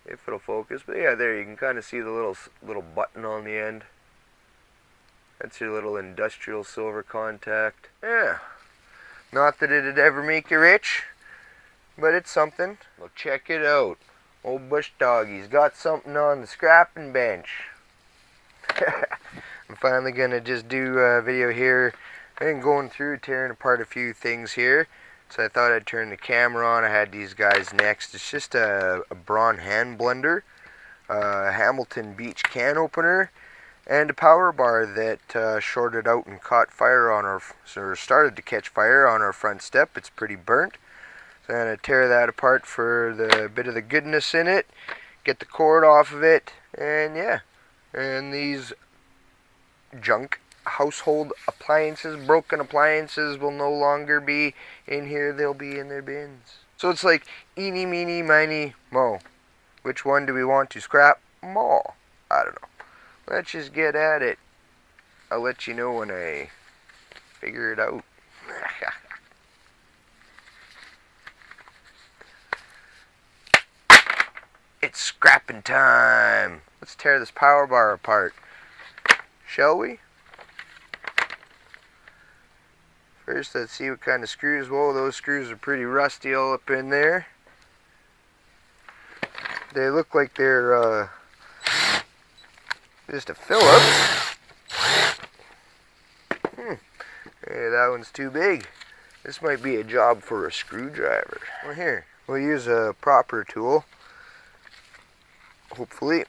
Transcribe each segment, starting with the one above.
if it'll focus. But yeah, there you can kind of see the little button on the end. That's your little industrial silver contact. Yeah, not that it'd ever make you rich, but it's something. Well, check it out. Old Bush Dog, he's got something on the scrapping bench. I'm finally gonna just do a video here. I've been going through tearing apart a few things here, so I thought I'd turn the camera on. I had these guys next. It's just a Braun hand blender, a Hamilton Beach can opener, and a power bar that shorted out and caught fire on our, or started to catch fire on our front step. It's pretty burnt. So I'm going to tear that apart for the bit of the goodness in it, get the cord off of it, and yeah. And these junk household appliances, broken appliances, will no longer be in here. They'll be in their bins. So it's like eeny, meeny, miny, mo. Which one do we want to scrap? Mo. I don't know. Let's just get at it. I'll let you know when I figure it out. It's scrapping time. Let's tear this power bar apart. Shall we? First, let's see what kind of screws. Whoa, those screws are pretty rusty all up in there. They look like they're just a Phillips. Hey, that one's too big. This might be a job for a screwdriver. Well, here, we'll use a proper tool. Hopefully.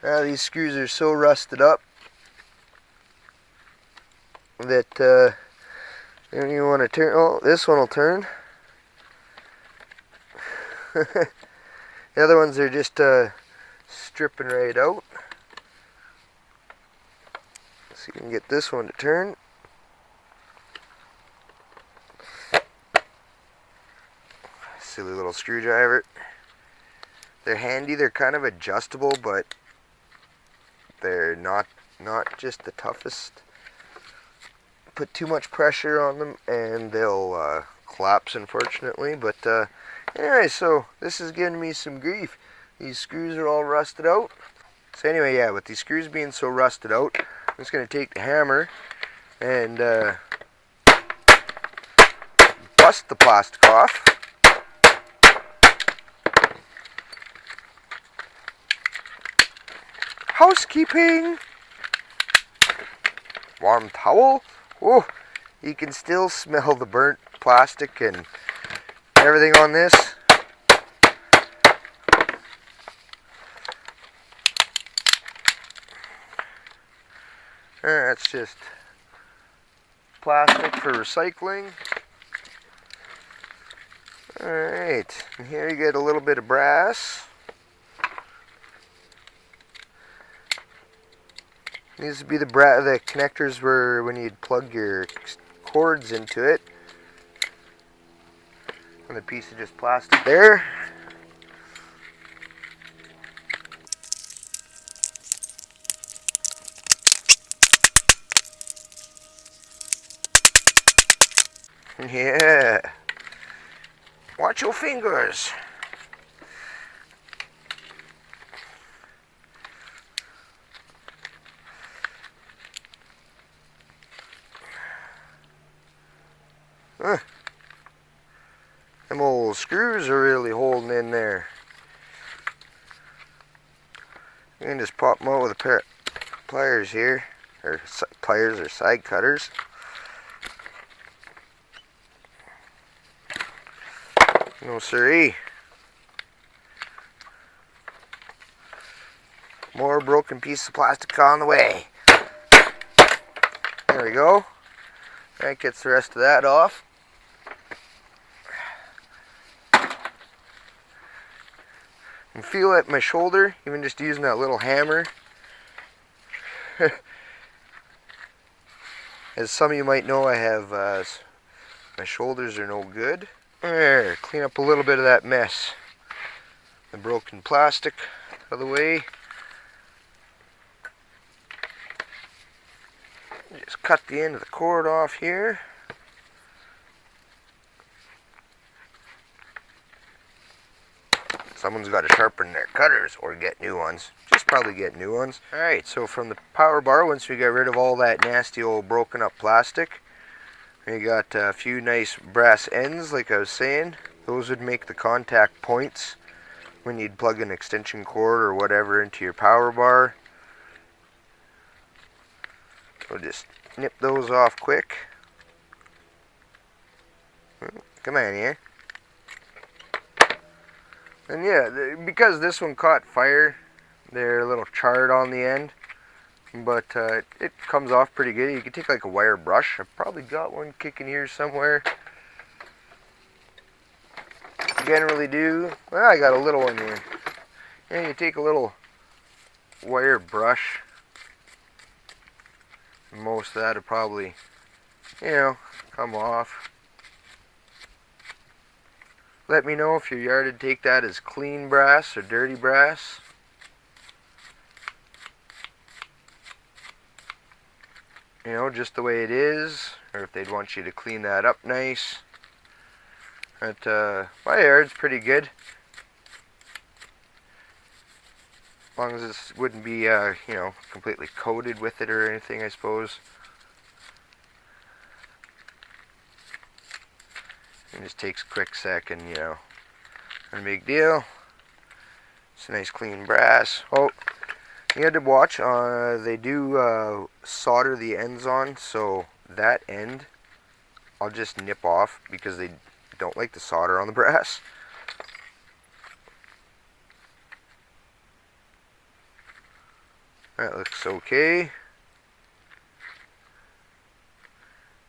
Now these screws are so rusted up that you don't even want to turn. Oh, this one will turn. The other ones are just stripping right out. So you can get this one to turn. Silly little screwdriver. They're handy. They're kind of adjustable, but they're not just the toughest. Put too much pressure on them and they'll collapse, unfortunately. But anyway, so this is giving me some grief. These screws are all rusted out. So anyway, yeah, with these screws being so rusted out, I'm just going to take the hammer and bust the plastic off. Housekeeping! Warm towel. Oh, you can still smell the burnt plastic and everything on this. That's just plastic for recycling. Alright, and here you get a little bit of brass. These would be the connectors where when you'd plug your cords into it. And the piece of just plastic there. Yeah. Watch your fingers. Them old screws are really holding in there. You can just pop them out with a pair of pliers here, or pliers or side cutters. No siree. More broken piece of plastic on the way. There we go. That gets the rest of that off. And feel at my shoulder, even just using that little hammer. As some of you might know, I have my shoulders are no good. There, clean up a little bit of that mess. The broken plastic out of the way. Just cut the end of the cord off here. someone's got to sharpen their cutters or get new ones. Just probably get new ones. Alright, so from the power bar, once we get rid of all that nasty old broken up plastic, we got a few nice brass ends, like I was saying. Those would make the contact points when you'd plug an extension cord or whatever into your power bar. We'll just nip those off quick. Come on here. And yeah, because this one caught fire, they're a little charred on the end, but it comes off pretty good. You can take like a wire brush. I've probably got one kicking here somewhere. Generally do. Well, I got a little one here. Yeah, you take a little wire brush. Most of that will probably, come off. Let me know if your yard would take that as clean brass or dirty brass. Just the way it is, or if they'd want you to clean that up nice. But my yard's pretty good. As long as this wouldn't be, completely coated with it or anything, I suppose. It just takes a quick second, not a big deal. It's a nice clean brass. Oh, you had to watch, they do solder the ends on, so that end I'll just nip off because they don't like the solder on the brass. That looks okay.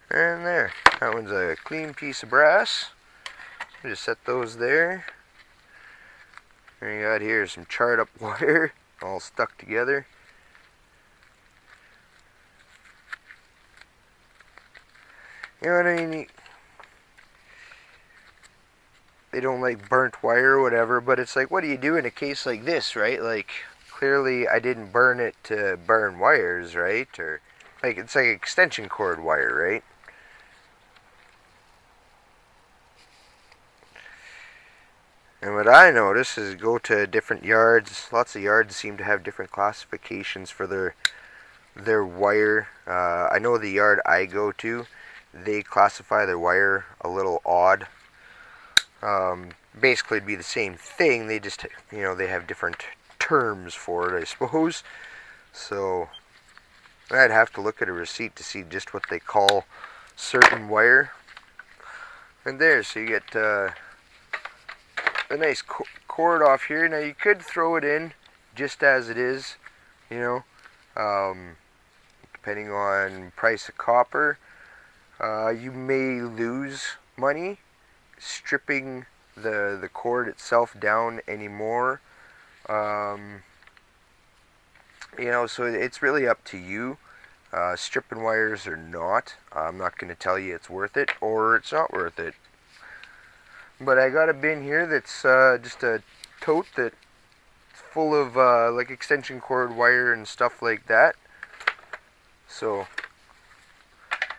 And there, that one's a clean piece of brass. Just set those there. And you got here some charred up wire, all stuck together. You know what I mean? They don't like burnt wire or whatever, but it's like, what do you do in a case like this, right? Like, clearly I didn't burn it to burn wires, right? Or, like, it's like extension cord wire, right? And what I notice is go to different yards. Lots of yards seem to have different classifications for their wire. I know the yard I go to, they classify their wire a little odd. Basically it'd be the same thing, they just, they have different terms for it, I suppose. So I'd have to look at a receipt to see just what they call certain wire. And there, so you get a nice cord off here. Now you could throw it in just as it is, depending on price of copper. You may lose money stripping the cord itself down anymore. So it's really up to you. Stripping wires or not, I'm not going to tell you it's worth it or it's not worth it. But I got a bin here that's just a tote that's full of like extension cord wire and stuff like that. So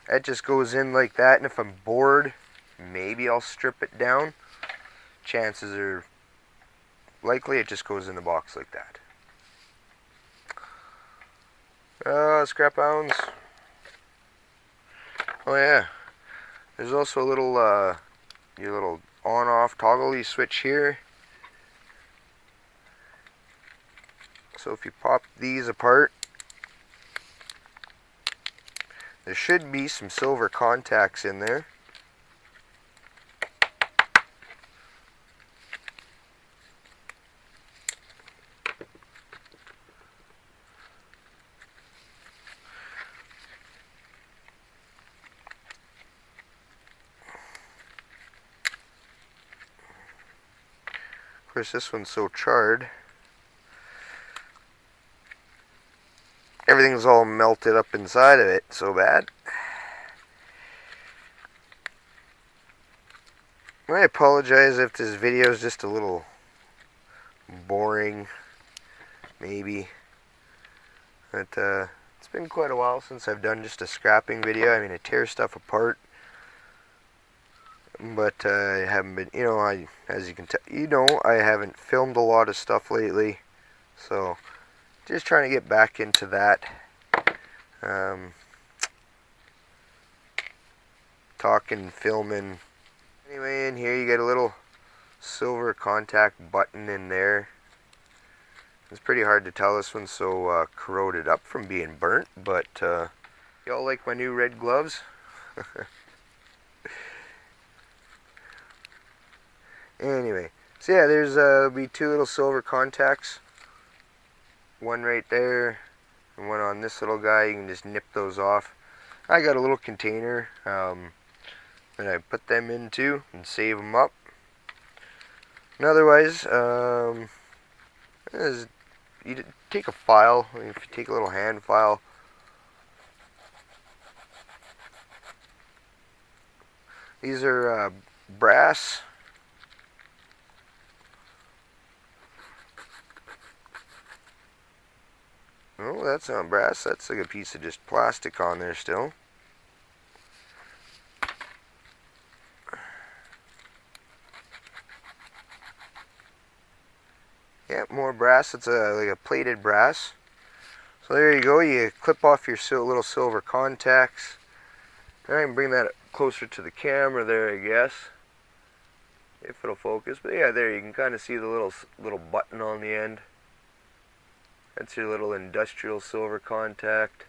that just goes in like that, and if I'm bored, maybe I'll strip it down. Chances are likely it just goes in the box like that. Scrap hounds. Oh yeah, there's also a little your little on-off toggle you switch here. So if you pop these apart, there should be some silver contacts in there. Of course, this one's so charred. Everything's all melted up inside of it so bad. I apologize if this video is just a little boring, maybe. But it's been quite a while since I've done just a scrapping video. I mean, I tear stuff apart but I haven't been, as you can tell, I haven't filmed a lot of stuff lately, so just trying to get back into that. Talking, filming. Anyway, in here you get a little silver contact button in there. It's pretty hard to tell, this one's so corroded up from being burnt, but y'all like my new red gloves? Anyway, so yeah, there's be two little silver contacts. One right there, and one on this little guy. You can just nip those off. I got a little container that I put them into and save them up. And otherwise, you take a file. If you take a little hand file, these are brass. Oh, that's not brass. That's like a piece of just plastic on there still. Yeah, more brass. It's like a plated brass. So there you go. You clip off your little silver contacts. And I can bring that closer to the camera there, I guess, if it'll focus. But yeah, there you can kind of see the little button on the end. That's your little industrial silver contact.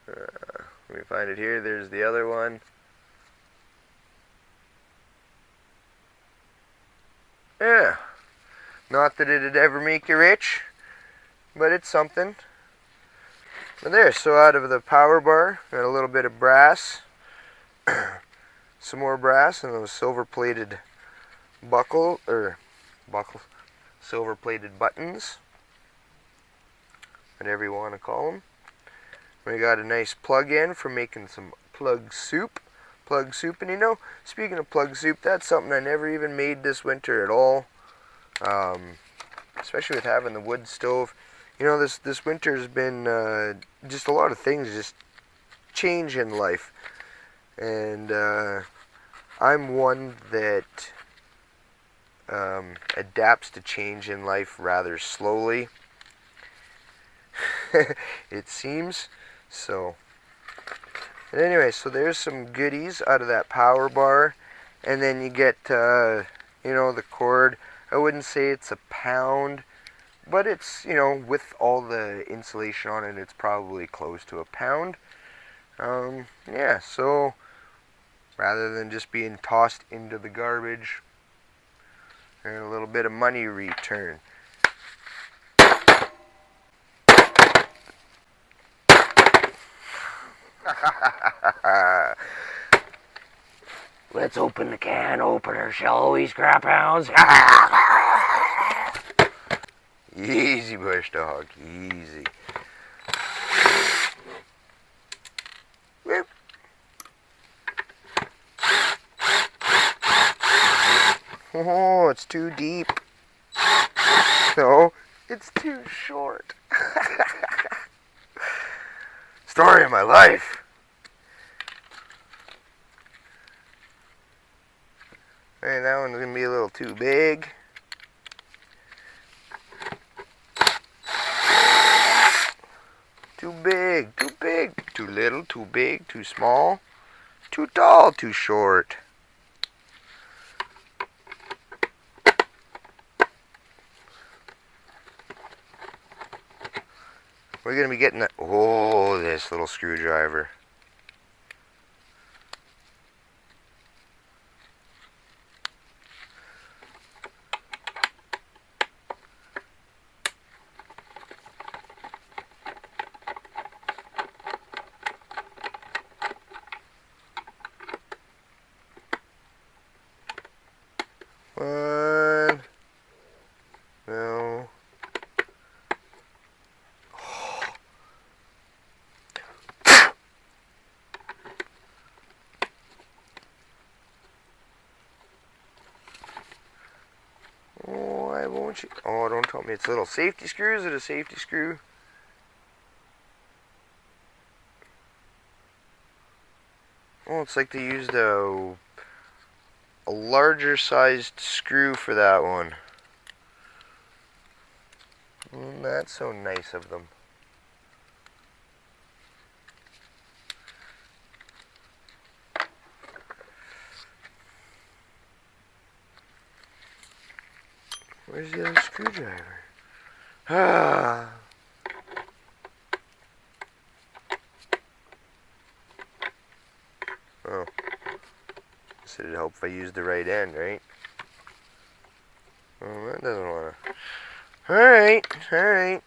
Let me find it here. There's the other one. Yeah. Not that it'd ever make you rich, but it's something. But there, so out of the power bar, got a little bit of brass, some more brass, and those silver-plated silver-plated buttons, whatever you want to call them. We got a nice plug-in for making some plug soup. And speaking of plug soup, that's something I never even made this winter at all. Especially with having the wood stove. This winter's been just a lot of things just change in life. And I'm one that adapts to change in life rather slowly. It seems. So, but anyway, so there's some goodies out of that power bar. And then you get, the cord. I wouldn't say it's a pound, but it's, with all the insulation on it, it's probably close to a pound. Yeah, so rather than just being tossed into the garbage, and a little bit of money return. Let's open the can opener, shall we, scrap hounds? Easy, bush dog, easy. Whoop. Oh, it's too deep. No, it's too short. Story of my life. And that one's gonna be a little too big. Too big, too big, too little, too big, too small, too tall, too short. We're gonna be getting that. Oh, this little screwdriver. One. No. Oh, why won't you? Oh, don't tell me it's a little safety screw. Is it a safety screw? Oh, it's like they used a a larger sized screw for that one. That's so nice of them. Where's the other screwdriver? Ah. Oh. This would help if I use the right end, right? Oh, that doesn't want to. Alright, alright.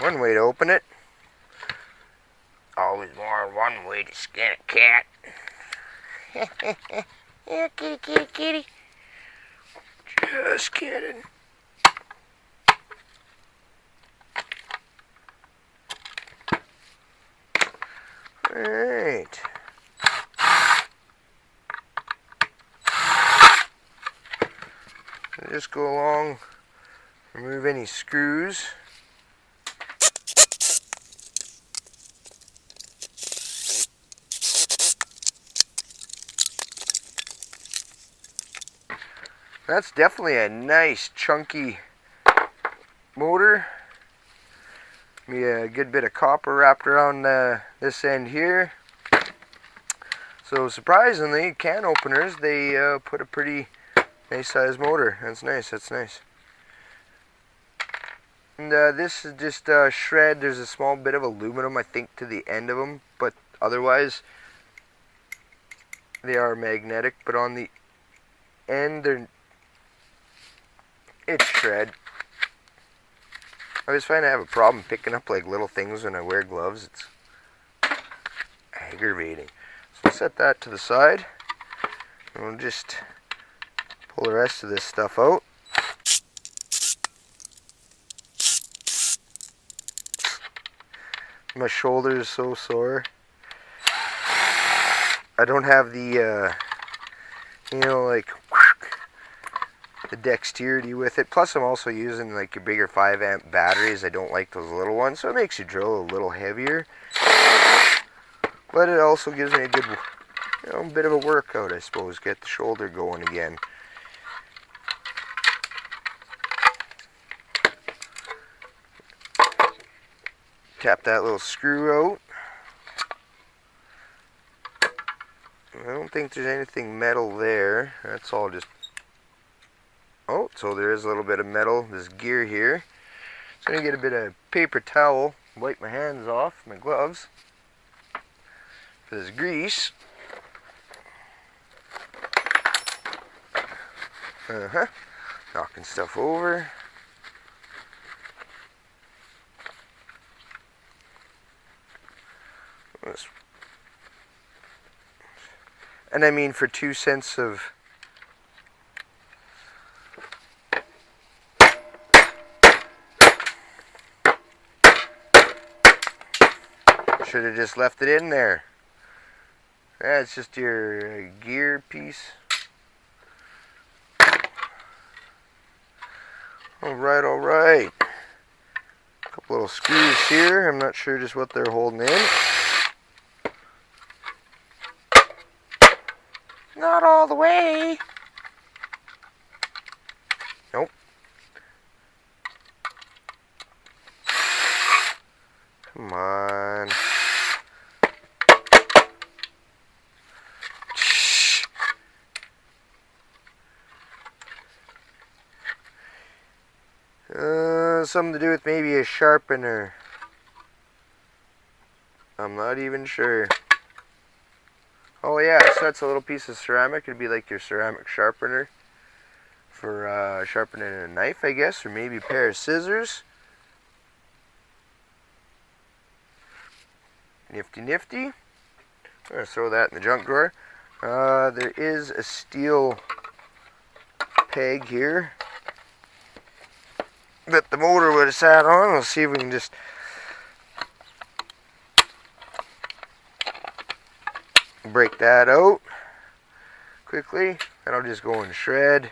One way to open it. Always more than one way to skin a cat. Yeah, kitty, kitty, kitty. Just kidding. Alright. Just go along, remove any screws. That's definitely a nice chunky motor. Be a good bit of copper wrapped around this end here. So surprisingly, can openers, they put a pretty nice size motor. That's nice, that's nice. And this is just shred. There's a small bit of aluminum, I think, to the end of them, but otherwise they are magnetic. But on the end, it's shred. I always find I have a problem picking up like little things when I wear gloves. It's aggravating. So we'll set that to the side, and we'll just pull the rest of this stuff out. My shoulder is so sore. I don't have the, you know, like the dexterity with it. Plus I'm also using like your bigger 5-amp batteries. I don't like those little ones, so it makes your drill a little heavier. But it also gives me a good, you know, bit of a workout, I suppose. Get the shoulder going again. Tap that little screw out. I don't think there's anything metal there. That's all just... Oh, so there is a little bit of metal, this gear here. So I'm going to get a bit of paper towel, wipe my hands off, my gloves, for this grease. Knocking stuff over. And I mean, for 2 cents of... Should have just left it in there. That's just your gear piece. Alright, alright. A couple little screws here. I'm not sure just what they're holding in. Not all the way. Nope. Come on. Something to do with maybe a sharpener. I'm not even sure. Oh yeah, so that's a little piece of ceramic. It'd be like your ceramic sharpener for sharpening a knife, I guess, or maybe a pair of scissors. Nifty nifty. I'm going to throw that in the junk drawer. There is a steel peg here that the motor would have sat on. We'll see if we can just Break that out quickly, and I'll just go and shred.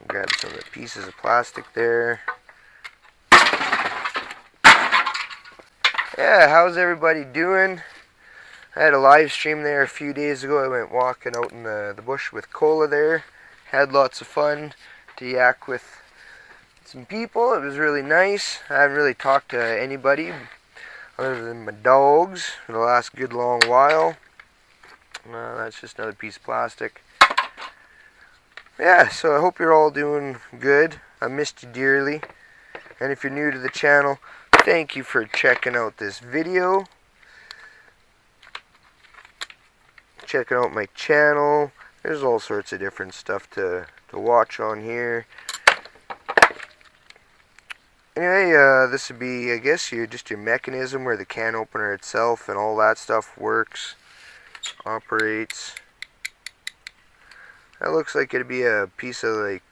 Grab some of the pieces of plastic there. Yeah, how's everybody doing? I had a live stream there a few days ago. I went walking out in the bush with Cola there. Had lots of fun to yak with some people. It was really nice. I haven't really talked to anybody other than my dogs for the last good long while. That's just another piece of plastic. Yeah, so I hope you're all doing good. I missed you dearly. And if you're new to the channel, thank you for checking out this video. Checking out my channel. There's all sorts of different stuff to watch on here. Anyway, this would be, I guess, just your mechanism where the can opener itself and all that stuff works, operates. That looks like it'd be a piece of like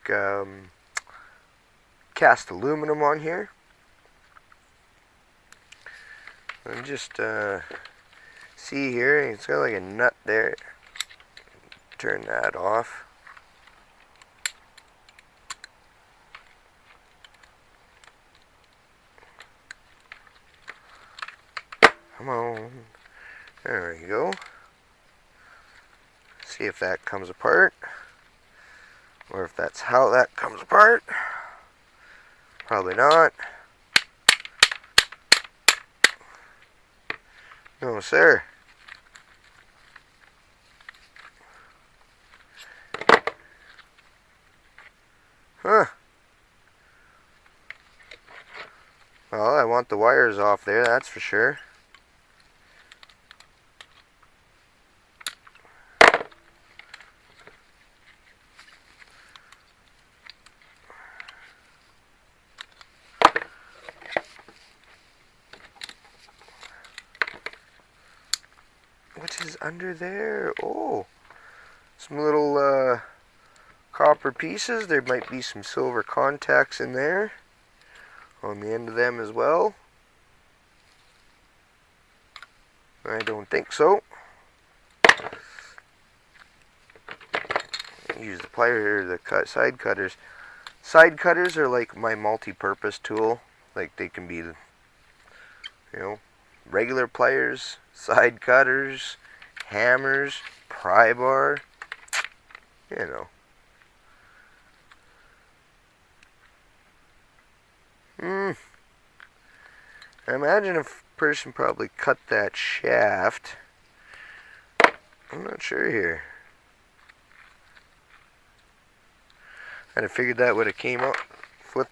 cast aluminum on here. And just see here, it's got like a nut there. Turn that off. Come on. There we go. See if that comes apart. Or if that's how that comes apart. Probably not. No, sir. Huh. Well, I want the wires off there, that's for sure. What is under there? Oh, some little copper pieces. There might be some silver contacts in there on the end of them as well. I don't think so. Use the pliers, the side cutters. Side cutters are like my multi-purpose tool. Like they can be, you know, regular pliers, side cutters, hammers, pry bar, you know. I imagine a person probably cut that shaft. I'm not sure here. I'd have figured that would have came out with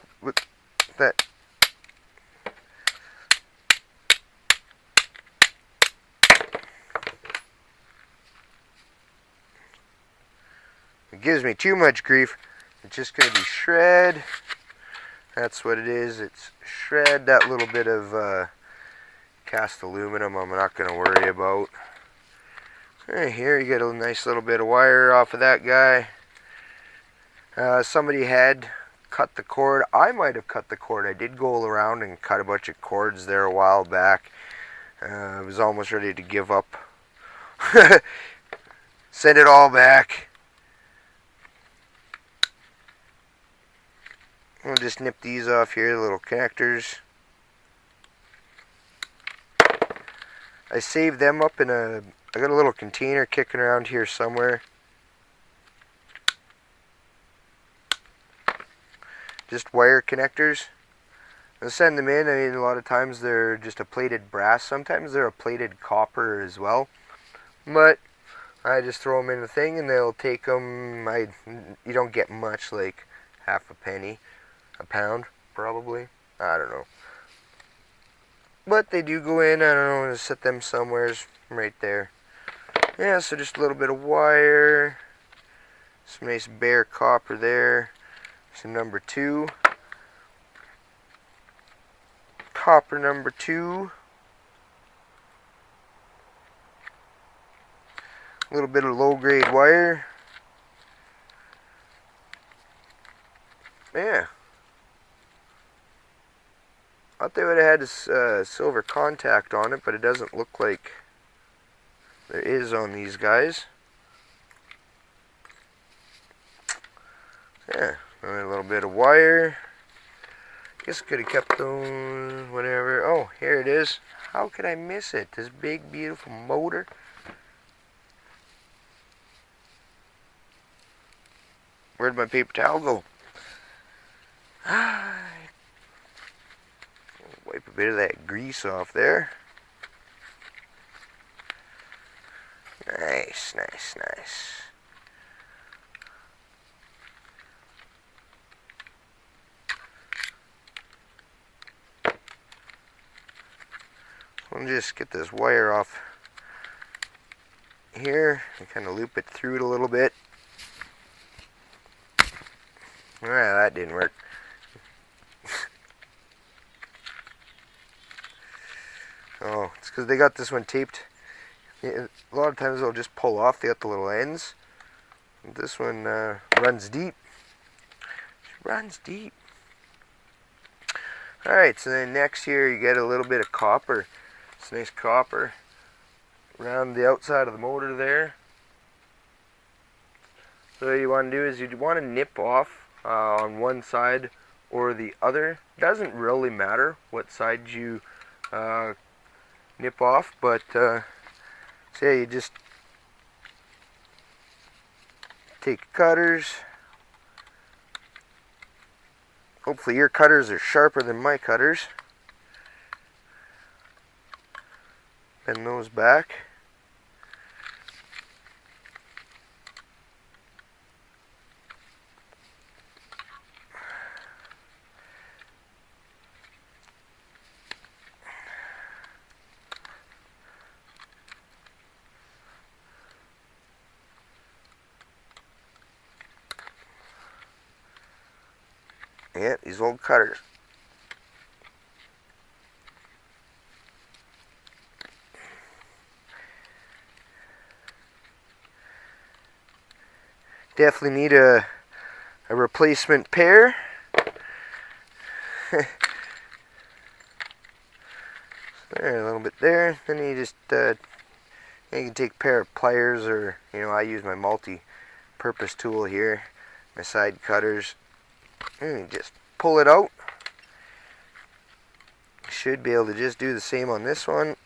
that. It gives me too much grief. It's just going to be shred. That's what it is. It's shred. That little bit of cast aluminum I'm not going to worry about. Right here you get a nice little bit of wire off of that guy. Somebody had cut the cord. I might have cut the cord. I did go around and cut a bunch of cords there a while back. I was almost ready to give up. Send it all back. I'll just nip these off here, the little connectors. I saved them up in I got a little container kicking around here somewhere. Just wire connectors. I'll send them in. I mean, a lot of times they're just a plated brass. Sometimes they're a plated copper as well. But I just throw them in the thing and they'll take them. You don't get much, like half a penny, a pound probably. I don't know. But they do go in. I don't know. Set them somewhere right there. Yeah, so just a little bit of wire. Some nice bare copper there. Some number 2. Copper number 2. A little bit of low grade wire. Yeah. thought they would have had this silver contact on it, but it doesn't look like there is on these guys. Yeah, a little bit of wire. Guess could have kept those, whatever. Oh, here it is. How could I miss it? This big, beautiful motor. Where'd my paper towel go? Wipe a bit of that grease off there. Nice, nice, nice. I'll just get this wire off here and kind of loop it through it a little bit. Alright, that didn't work. Oh, it's because they got this one taped. A lot of times they'll just pull off. They got the little ends. This one runs deep. Runs deep. Alright, so then next here you get a little bit of copper. It's nice copper around the outside of the motor there. So what you want to do is you want to nip off on one side or the other. Doesn't really matter what side you nip off, but so yeah, you just take cutters. Hopefully your cutters are sharper than my cutters. Bend those back. Yeah, these old cutters. Definitely need a replacement pair. There, a little bit there. Then you just you can take a pair of pliers, or I use my multi-purpose tool here, my side cutters. And you just pull it out. Should be able to just do the same on this one.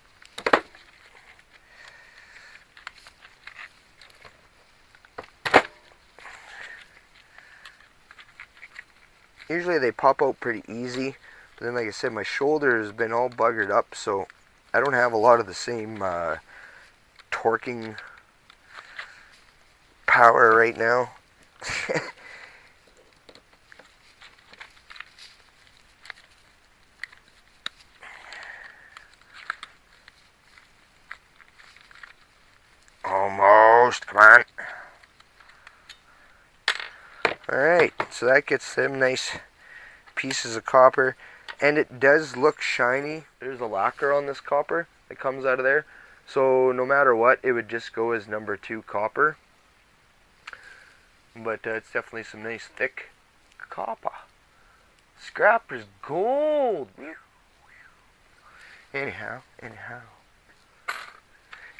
Usually they pop out pretty easy, but then like I said, my shoulder has been all buggered up, so I don't have a lot of the same torquing power right now. Almost, come on. Alright, so that gets them nice pieces of copper, and it does look shiny. There's a lacquer on this copper that comes out of there, so no matter what, it would just go as number 2 copper. But it's definitely some nice thick copper. Scrapper's gold. Anyhow.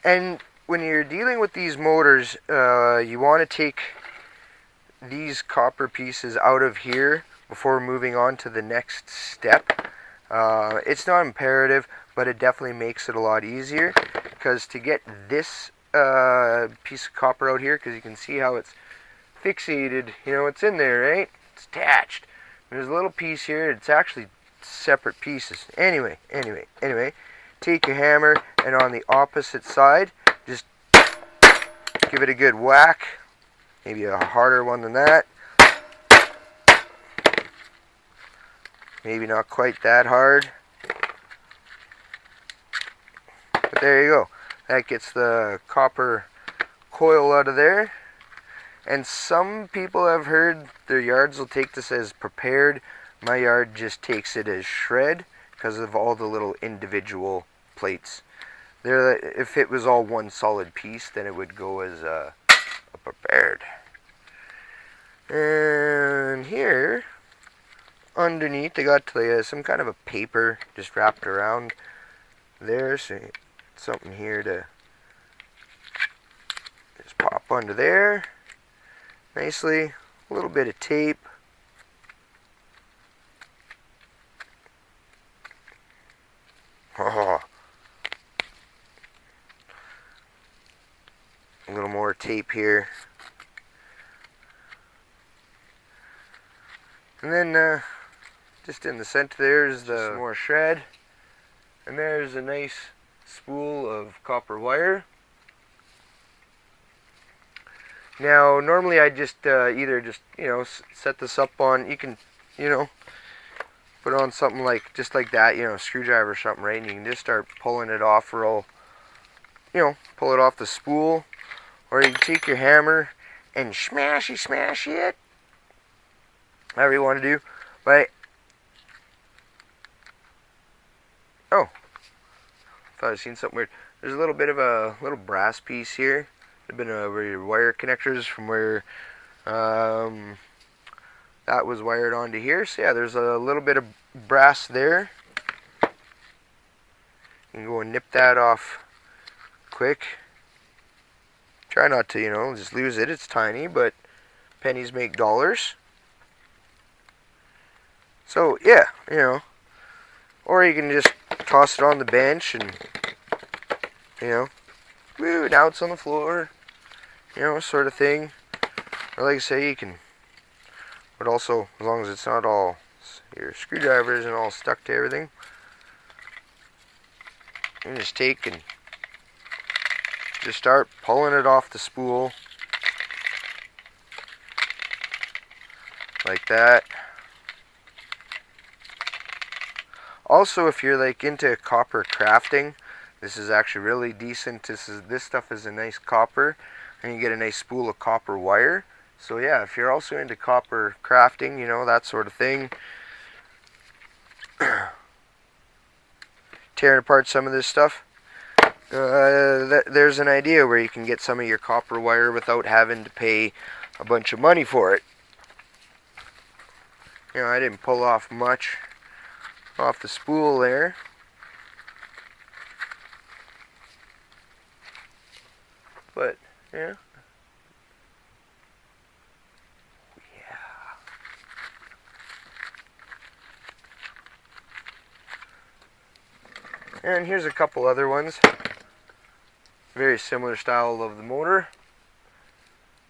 And when you're dealing with these motors, you want to take these copper pieces out of here before moving on to the next step. It's not imperative, but it definitely makes it a lot easier, because to get this piece of copper out here, because you can see how it's fixated, it's in there, right? It's attached. There's a little piece here. It's actually separate pieces. Anyway, take your hammer, and on the opposite side, just give it a good whack. Maybe a harder one than that. Maybe not quite that hard. But there you go. That gets the copper coil out of there. And some people have heard their yards will take this as prepared. My yard just takes it as shred because of all the little individual plates. If it was all one solid piece, then it would go as a prepared. And here underneath they got some kind of a paper just wrapped around there, so something here to just pop under there nicely. A little bit of tape. Oh. A little more tape here. And then just in the center there's the more shred. And there's a nice spool of copper wire. Now normally I just either just set this up on, you can put on something like just like that, screwdriver or something, right? And you can just start pulling it off real, pull it off the spool. Or you can take your hammer and smash it. However you want to do. But oh, thought I'd seen something weird. There's a little bit of a little brass piece here. There've been where your wire connectors from where that was wired onto here. So yeah, there's a little bit of brass there. You can go and nip that off quick. Try not to, just lose it. It's tiny, but pennies make dollars. So, yeah, Or you can just toss it on the bench and, woo, now it's on the floor. Sort of thing. Or like I say, you can, but also, as long as it's not all, your screwdrivers and all stuck to everything, you just take and just start pulling it off the spool like that. Also, if you're like into copper crafting, this is actually really decent. This stuff is a nice copper, and you get a nice spool of copper wire. So yeah, if you're also into copper crafting, that sort of thing, tearing apart some of this stuff, there's an idea where you can get some of your copper wire without having to pay a bunch of money for it. I didn't pull off much off the spool there. But, yeah. And here's a couple other ones. Very similar style of the motor,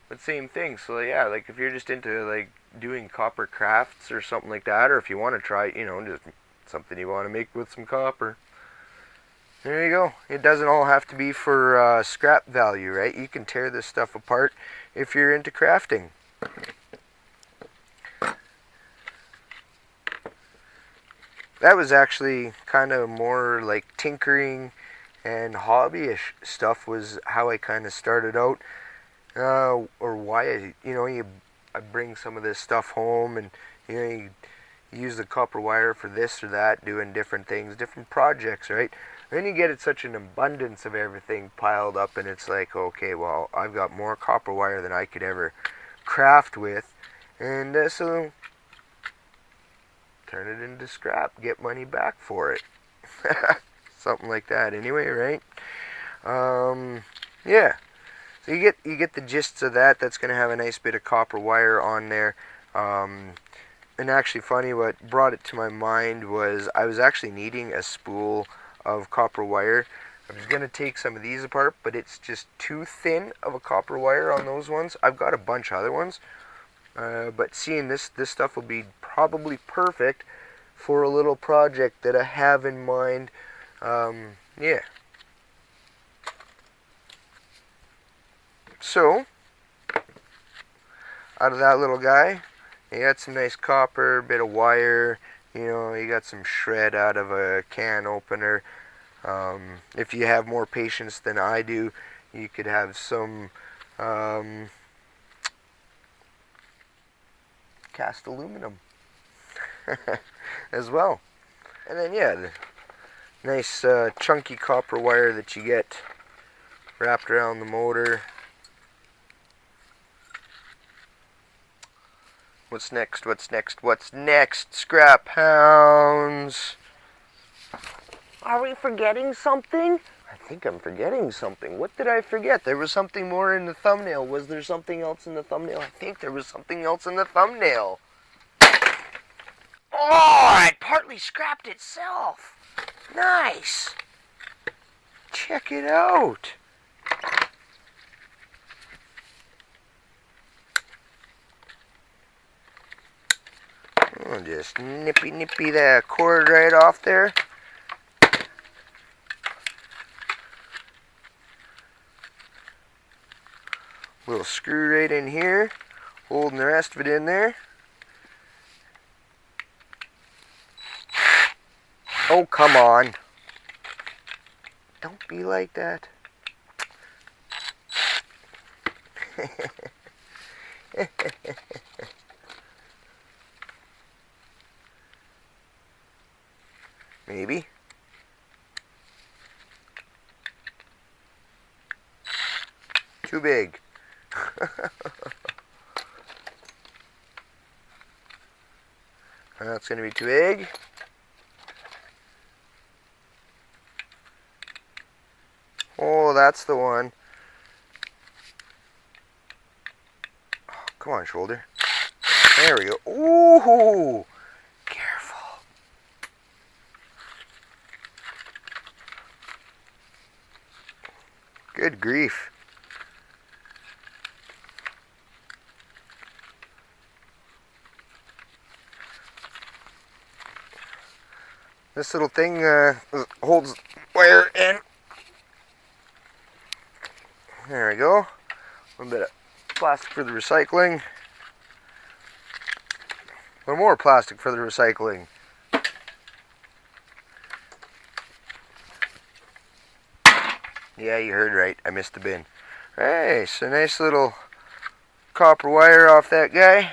but same thing. So yeah, like if you're just into like doing copper crafts or something like that, or if you want to try, just something you want to make with some copper, there you go. It doesn't all have to be for scrap value, right? You can tear this stuff apart if you're into crafting. That was actually kind of more like tinkering and hobbyish stuff was how I kind of started out, or why I bring some of this stuff home, and you use the copper wire for this or that, doing different things, different projects, right? Then you get such an abundance of everything piled up, and it's like, okay, well, I've got more copper wire than I could ever craft with, and so turn it into scrap, get money back for it. Something like that anyway, right? Yeah. So you get the gist of that. That's going to have a nice bit of copper wire on there. And actually funny, what brought it to my mind was I was actually needing a spool of copper wire. I was going to take some of these apart, but it's just too thin of a copper wire on those ones. I've got a bunch of other ones. But seeing this stuff will be probably perfect for a little project that I have in mind. Yeah. So, out of that little guy, you got some nice copper, bit of wire, you got some shred out of a can opener. If you have more patience than I do, you could have some cast aluminum as well. And then yeah, the nice chunky copper wire that you get wrapped around the motor. What's next? What's next? What's next? Scrap hounds. Are we forgetting something? I think I'm forgetting something. What did I forget? There was something more in the thumbnail. Was there something else in the thumbnail? I think there was something else in the thumbnail. Oh, it partly scrapped itself. Nice. Check it out. Oh, just nippy that cord right off there. Little screw right in here, holding the rest of it in there. Oh, come on. Don't be like that. Maybe. Too big. That's going to be too big. Oh, that's the one. Oh, come on, shoulder. There we go. Ooh! Careful. Good grief. This little thing holds wire in. There we go. A little bit of plastic for the recycling. A little more plastic for the recycling. Yeah, you heard right. I missed the bin. Hey, so nice little copper wire off that guy.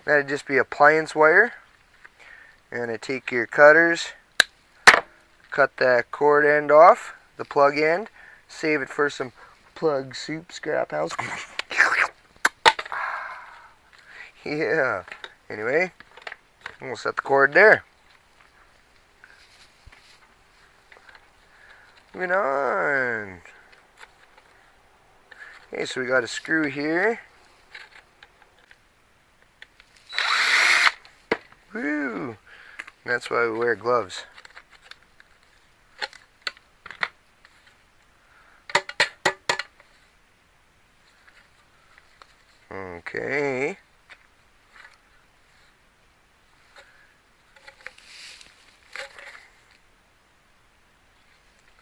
That'd just be appliance wire. You're going to take your cutters, cut that cord end off, the plug end, save it for some plug soup, scrap house. Yeah. Anyway, we'll set the cord there. Moving on. Okay, so we got a screw here. Woo! That's why we wear gloves. Okay.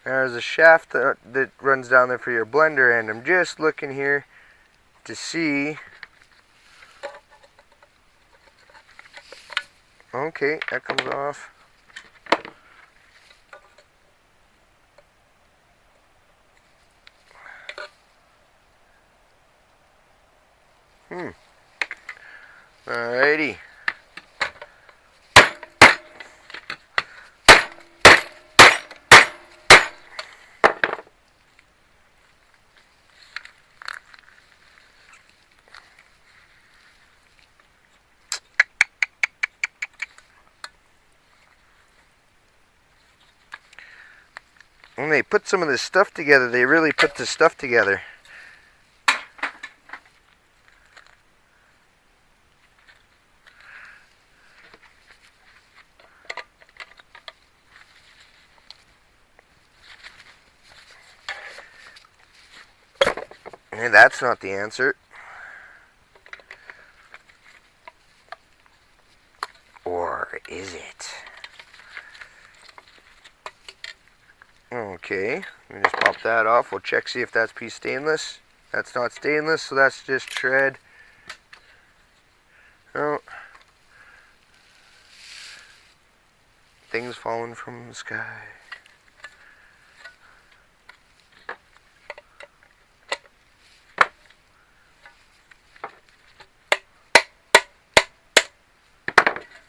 There's a shaft that runs down there for your blender, and I'm just looking here to see. Okay, that comes off. Alrighty. When they put some of this stuff together, they really put the stuff together. And that's not the answer. Or is it? Okay, let me just pop that off. We'll check, see if that's piece stainless. That's not stainless, so that's just shred. Oh. Things falling from the sky.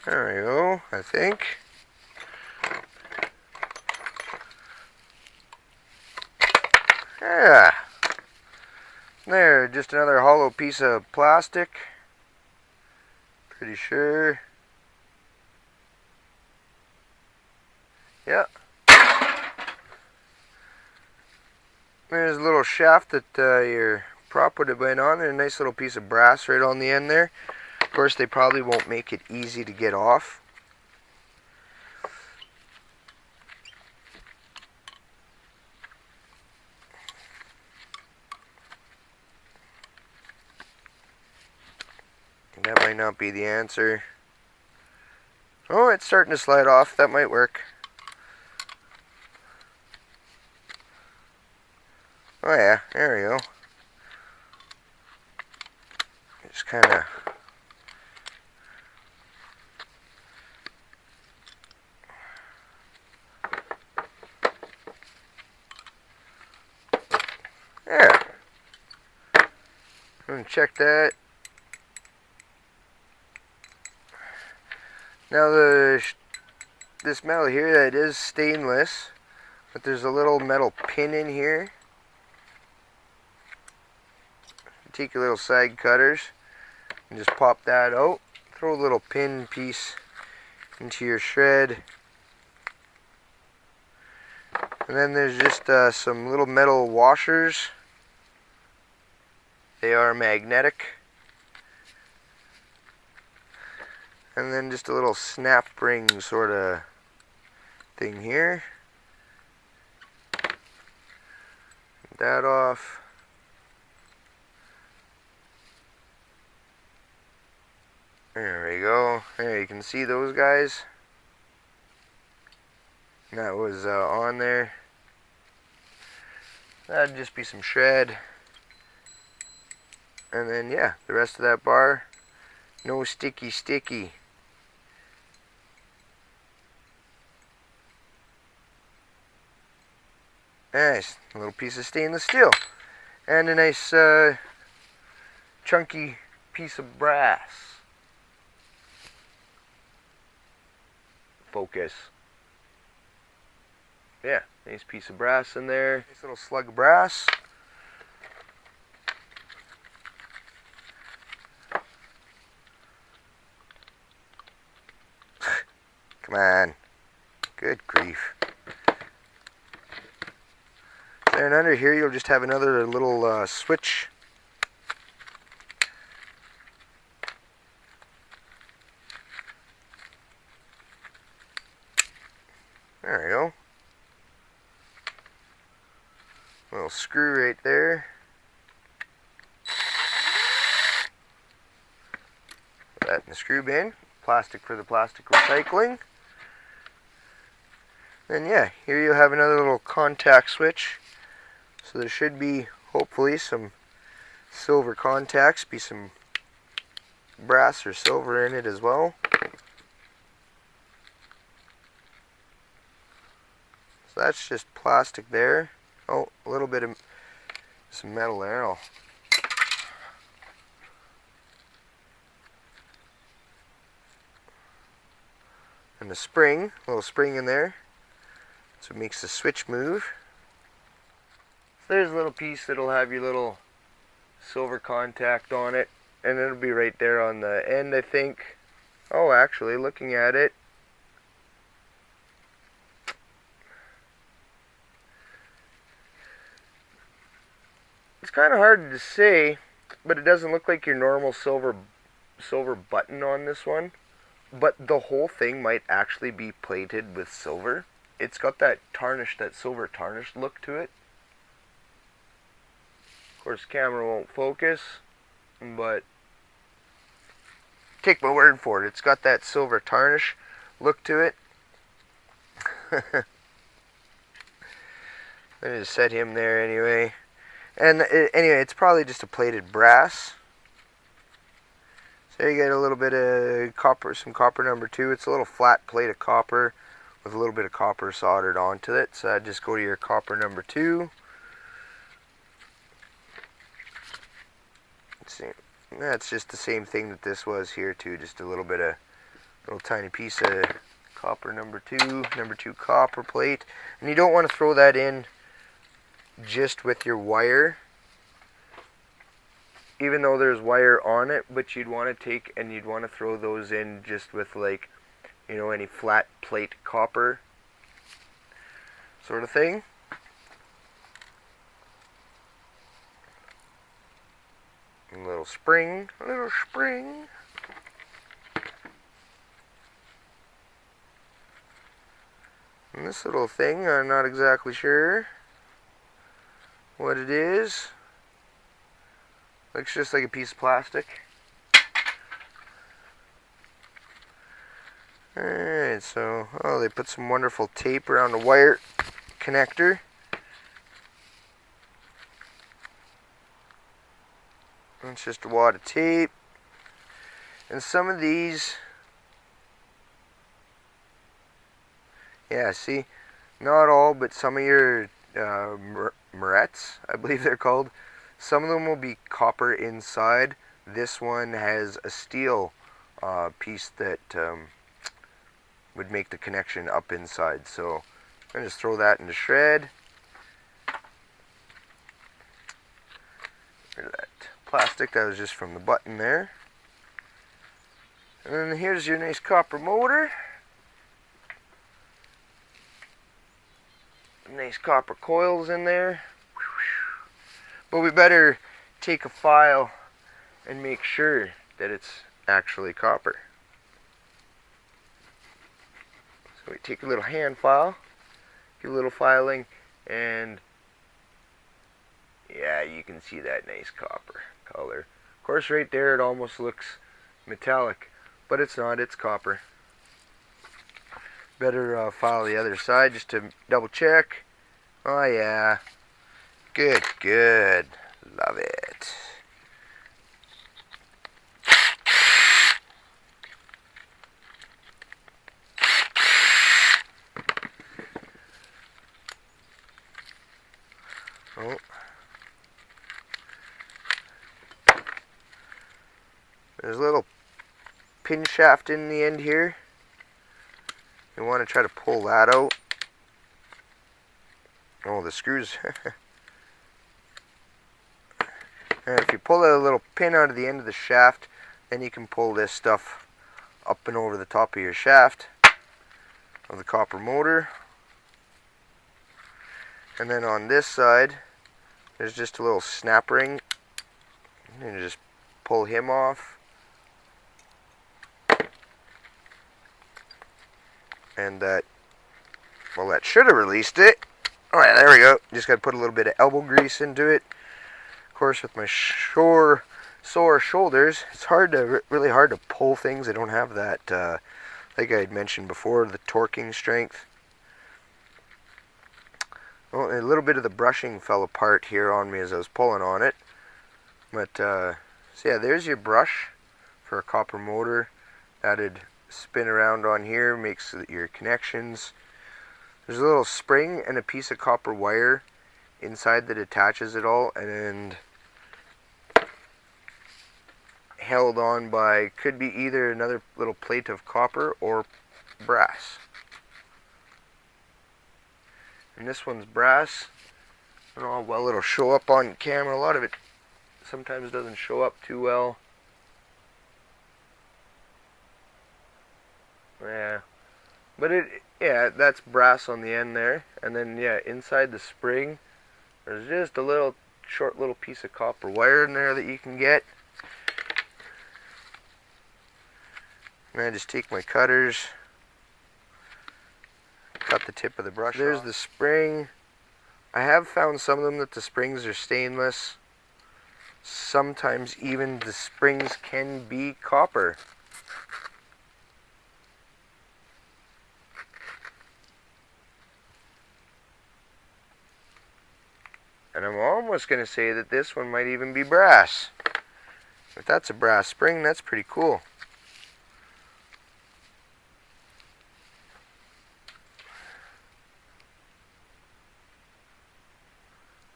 There we go, I think. Yeah. There, just another hollow piece of plastic. Pretty sure. Yeah. There's a little shaft that your prop would have been on there. A nice little piece of brass right on the end there. Of course, they probably won't make it easy to get off. That might not be the answer. Oh, it's starting to slide off. That might work. Oh yeah, there we go. Just kind of... There. I'm going to check that. Now this metal here, that is stainless, but there's a little metal pin in here. Take your little side cutters and just pop that out. Throw a little pin piece into your shred. And then there's just some little metal washers. They are magnetic. And then just a little snap ring sort of thing here. Get that off. There we go. There, you can see those guys. That was on there. That'd just be some shred. And then, yeah, the rest of that bar, no sticky. Nice, a little piece of stainless steel. And a nice chunky piece of brass. Focus. Yeah, nice piece of brass in there. Nice little slug of brass. Come on. Good grief. There, and under here you'll just have another little switch. There we go. Little screw right there. Put that in the screw bin. Plastic for the plastic recycling. Then yeah, here you'll have another little contact switch. So there should be, hopefully, some silver contacts, be some brass or silver in it as well. So that's just plastic there. Oh, a little bit of some metal there. And the spring, a little spring in there. So it makes the switch move. So there's a little piece that'll have your little silver contact on it. And it'll be right there on the end, I think. Oh, actually, looking at it, it's kind of hard to say, but it doesn't look like your normal silver button on this one. But the whole thing might actually be plated with silver. It's got that tarnished, that silver tarnished look to it. Of course, the camera won't focus, but take my word for it. It's got that silver tarnish look to it. I just set him there anyway. And anyway, it's probably just a plated brass. So you get a little bit of copper, some copper number 2. It's a little flat plate of copper with a little bit of copper soldered onto it. So I'd just go to your copper number 2. Let's see. That's just the same thing that this was here too. Just a little bit of, little tiny piece of copper number 2 copper plate. And you don't want to throw that in just with your wire. even though there's wire on it, but you'd want to take and you'd want to throw those in just with, like, you know, any flat plate copper sort of thing. A little spring, a little spring. And this little thing, I'm not exactly sure what it is. Looks just like a piece of plastic. Alright, so, oh, they put some wonderful tape around the wire connector. It's just a wad of tape. And some of these, yeah, see, not all, but some of your morettes, I believe they're called, some of them will be copper inside. This one has a steel piece that would make the connection up inside. So I'm going to just throw that in the shred. Rid of that plastic, that was just from the button there. And then here's your nice copper motor. Nice copper coils in there. But we better take a file and make sure that it's actually copper. So we take a little hand file, give a little filing, and yeah, you can see that nice copper color. Of course, right there it almost looks metallic, but it's not, it's copper. Better file the other side just to double check. Oh yeah, good, good, love it. Oh. There's a little pin shaft in the end here. You want to try to pull that out. Oh, the screws. And if you pull a little pin out of the end of the shaft, then you can pull this stuff up and over the top of your shaft of the copper motor. And then on this side, there's just a little snap ring. And you just pull him off. And that, well, that should have released it. Alright, there we go. Just got to put a little bit of elbow grease into it. Of course, with my sore shoulders, it's really hard to pull things. I don't have that, like I had mentioned before, the torquing strength. Well, a little bit of the brushing fell apart here on me as I was pulling on it. But, so yeah, there's your brush for a copper motor. That'd spin around on here, makes your connections. There's a little spring and a piece of copper wire inside that attaches it all, and held on by, could be either another little plate of copper or brass. And this one's brass. I don't know how well it'll show up on camera. A lot of it sometimes doesn't show up too well. Yeah, but yeah, that's brass on the end there. And then yeah, inside the spring, there's just a little short little piece of copper wire in there that you can get. And I just take my cutters, cut the tip of the brush. There's the spring. I have found some of them that the springs are stainless. Sometimes even the springs can be copper. And I'm almost going to say that this one might even be brass. If that's a brass spring, that's pretty cool.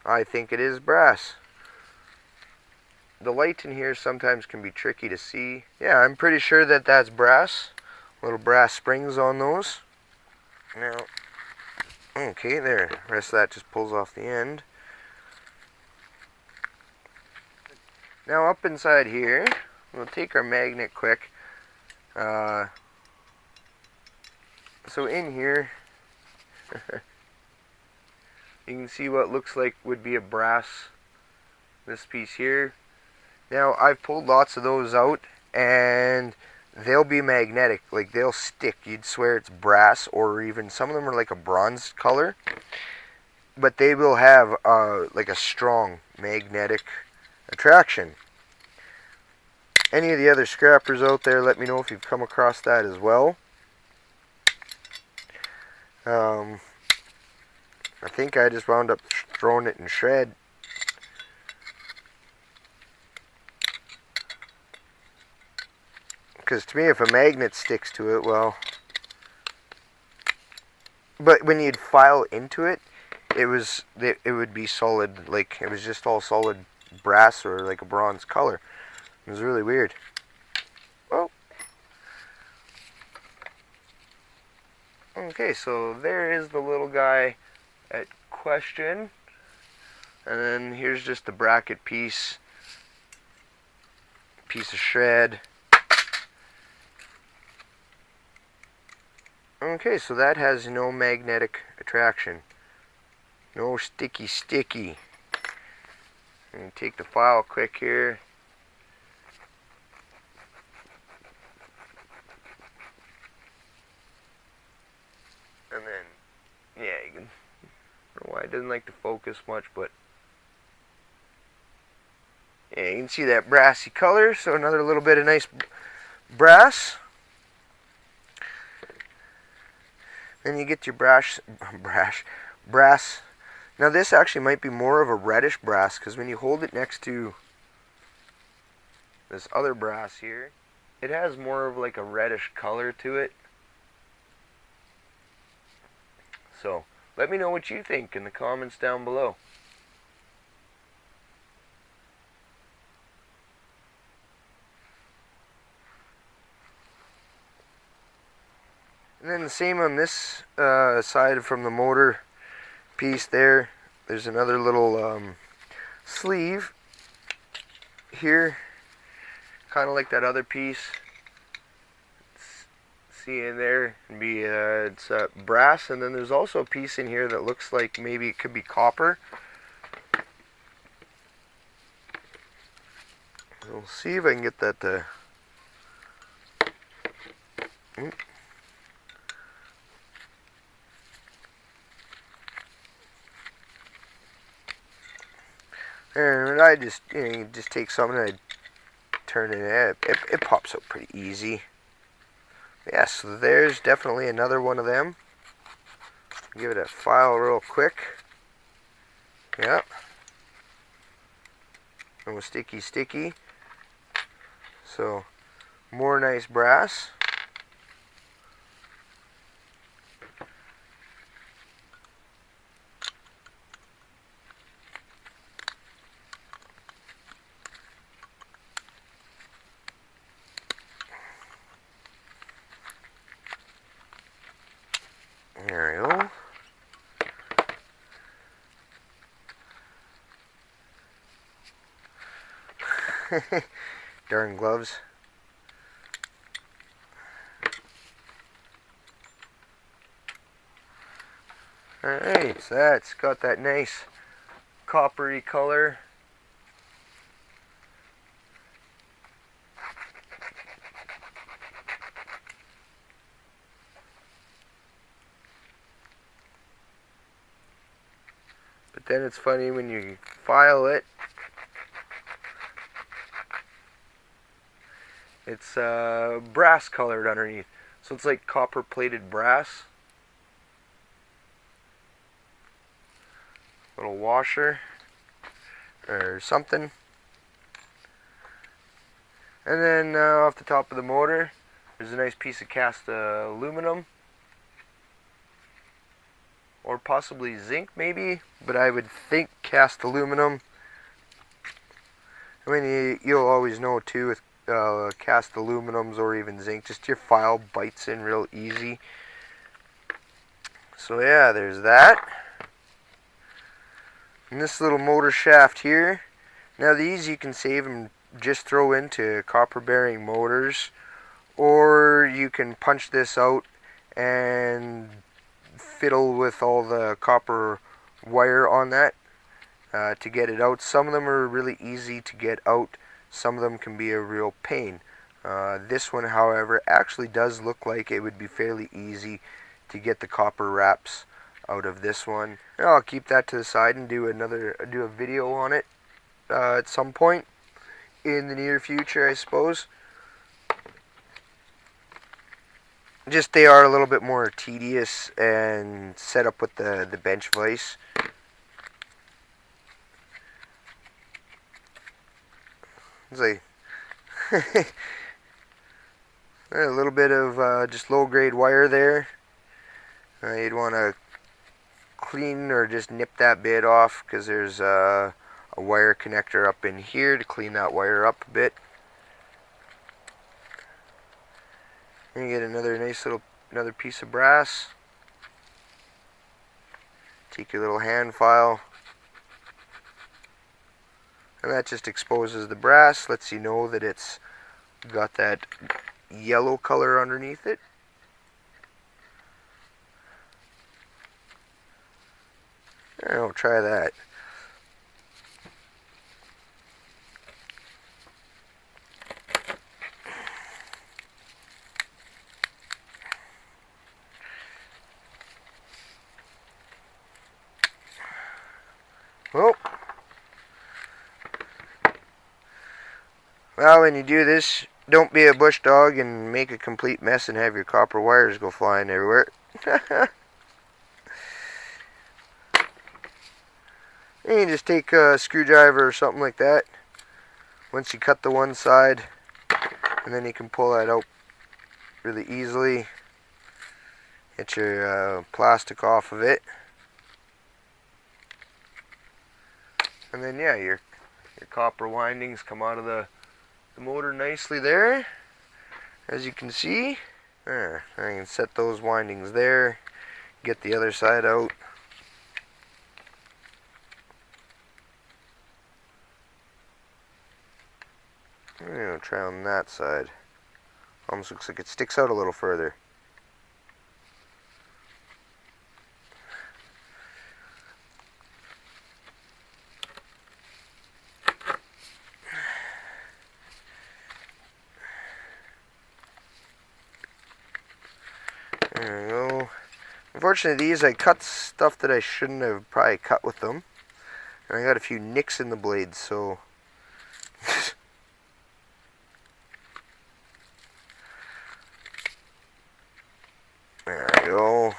I think it is brass. The light in here sometimes can be tricky to see. Yeah, I'm pretty sure that that's brass. Little brass springs on those. Now, okay, there. The rest of that just pulls off the end. Now up inside here, we'll take our magnet quick. So in here, you can see what looks like would be a brass, this piece here. Now I've pulled lots of those out and they'll be magnetic, like they'll stick. You'd swear it's brass, or even some of them are like a bronze color, but they will have like a strong magnetic attraction. Any of the other scrappers out there, let me know if you've come across that as well. I think I just wound up throwing it in shred. Because to me, if a magnet sticks to it, well... But when you'd file into it, it would be solid, like it was just all solid brass or like a bronze color. It was really weird. Oh. Okay, so there is the little guy at question. And then here's just the bracket piece of shred. Okay, so that has no magnetic attraction. No sticky. And take the file quick here. And then, yeah, you can, I don't know why it doesn't like to focus much, but yeah, you can see that brassy color. So another little bit of nice brass. Then you get your brass. Now this actually might be more of a reddish brass, because when you hold it next to this other brass here, it has more of like a reddish color to it. So let me know what you think in the comments down below. And then the same on this side from the motor piece there. There's another little sleeve here, kind of like that other piece. See in there, it's brass, and then there's also a piece in here that looks like maybe it could be copper. We'll see if I can get that to... And I just, you just take something and I turn it. It pops up pretty easy. Yeah, so there's definitely another one of them. Give it a file real quick. Yep. And with sticky. So, more nice brass. There we go. Darn gloves. Alright, so that's got that nice coppery color. But then it's funny when you file it, it's brass colored underneath. So it's like copper plated brass. Little washer or something. And then off the top of the motor, there's a nice piece of cast aluminum. Or possibly zinc maybe, but I would think cast aluminum. I mean, you'll always know too with cast aluminums or even zinc, just your file bites in real easy. So yeah, there's that. And this little motor shaft here, Now these you can save and just throw into copper bearing motors, or you can punch this out and fiddle with all the copper wire on that to get it out. Some of them are really easy to get out, some of them can be a real pain. This one, however, actually does look like it would be fairly easy to get the copper wraps out of this one. And I'll keep that to the side and do a video on it at some point in the near future, I suppose. Just they are a little bit more tedious and set up with the bench vise. It's like a little bit of just low grade wire there. You'd want to clean or just nip that bit off, because there's a wire connector up in here to clean that wire up a bit. And you get another piece of brass. Take your little hand file, and that just exposes the brass, lets you know that it's got that yellow color underneath it. I'll try that. Well, when you do this, don't be a bush dog and make a complete mess and have your copper wires go flying everywhere. And you just take a screwdriver or something like that once you cut the one side, and then you can pull that out really easily. Get your plastic off of it, and then yeah, your copper windings come out of the motor nicely there, as you can see. There, I can set those windings there, get the other side out. I'm going to try on that side. Almost looks like it sticks out a little further. There we go. Unfortunately, these, I cut stuff that I shouldn't have probably cut with them. And I got a few nicks in the blades, so... There we go.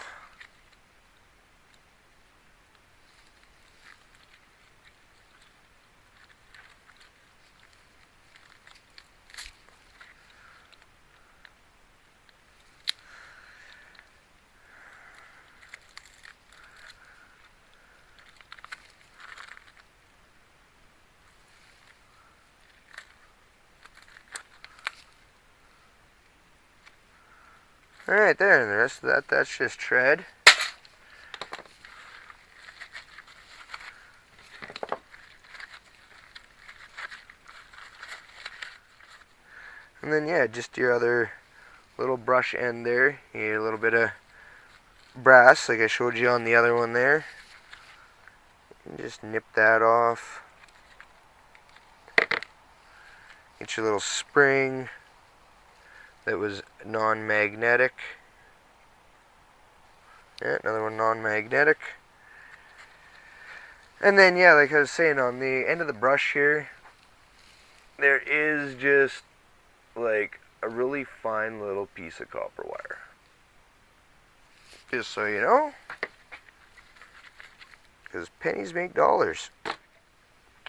Alright there, and the rest of that's just tread. And then yeah, just your other little brush end there. You get a little bit of brass like I showed you on the other one there. And just nip that off. Get your little spring that was non-magnetic. Yeah, another one non-magnetic. And then yeah, like I was saying, on the end of the brush here, there is just like a really fine little piece of copper wire. Just so you know, because pennies make dollars.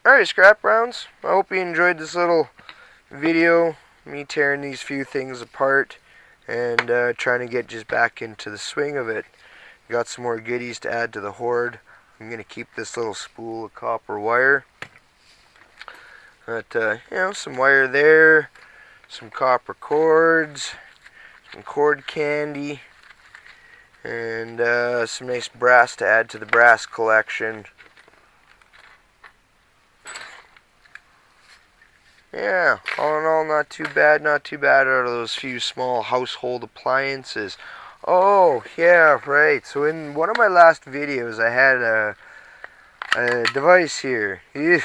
Alright, scrap rounds, I hope you enjoyed this little video, me tearing these few things apart and trying to get just back into the swing of it. Got some more goodies to add to the hoard. I'm going to keep this little spool of copper wire. But, you know, some wire there, some copper cords, some cord candy, and some nice brass to add to the brass collection. yeah, all in all, not too bad out of those few small household appliances. Oh, yeah, right. So in one of my last videos, I had a device here. Ugh.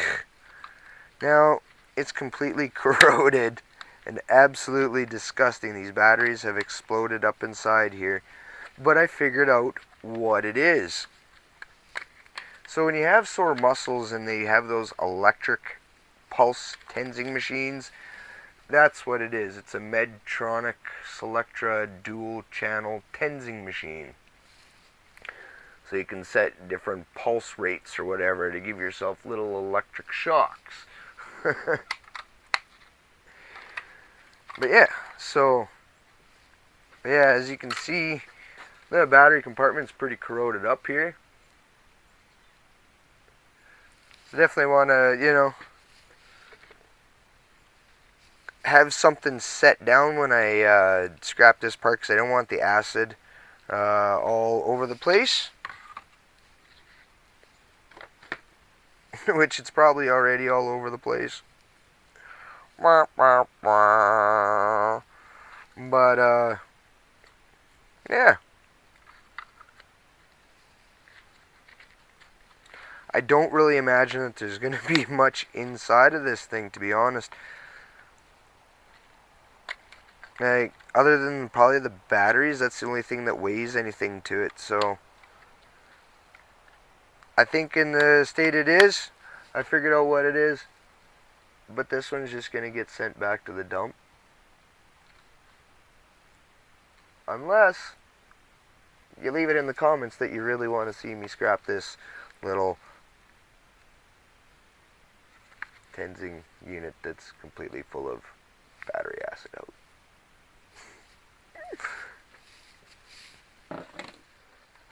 Now, it's completely corroded and absolutely disgusting. These batteries have exploded up inside here. But I figured out what it is. So when you have sore muscles and they have those electric pulse tensing machines, that's what it is. It's a Medtronic Selectra dual channel tensing machine. So you can set different pulse rates or whatever to give yourself little electric shocks. But yeah, so yeah, as you can see, the battery compartment's pretty corroded up here. So definitely want to, have something set down when I scrap this part, because I don't want the acid all over the place. Which it's probably already all over the place. But, yeah. I don't really imagine that there's going to be much inside of this thing, to be honest. Like, other than probably the batteries, that's the only thing that weighs anything to it, so I think in the state it is, I figured out what it is, but this one's just going to get sent back to the dump. Unless you leave it in the comments that you really want to see me scrap this little tensing unit that's completely full of battery acid out.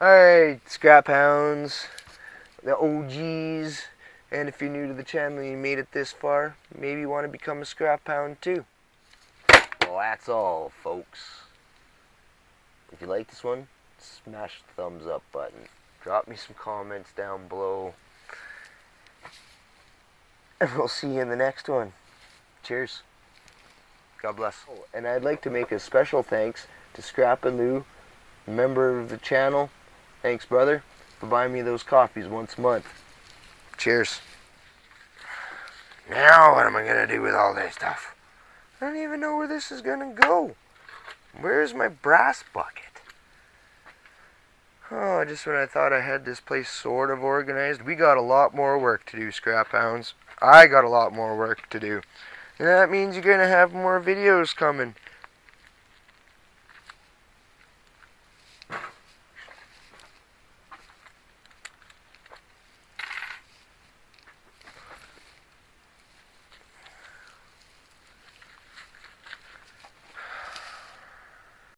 Alright, scrap hounds, the OGs, and if you're new to the channel and you made it this far, maybe you want to become a scrap hound too. Well, that's all, folks. If you like this one, smash the thumbs up button. Drop me some comments down below. And we'll see you in the next one. Cheers. God bless. Oh, and I'd like to make a special thanks to Scrap and Lou, member of the channel. Thanks, brother, for buying me those coffees once a month. Cheers. Now what am I going to do with all this stuff? I don't even know where this is going to go. Where's my brass bucket? Oh, just when I thought I had this place sort of organized, we got a lot more work to do, scrap hounds. I got a lot more work to do. And that means you're going to have more videos coming.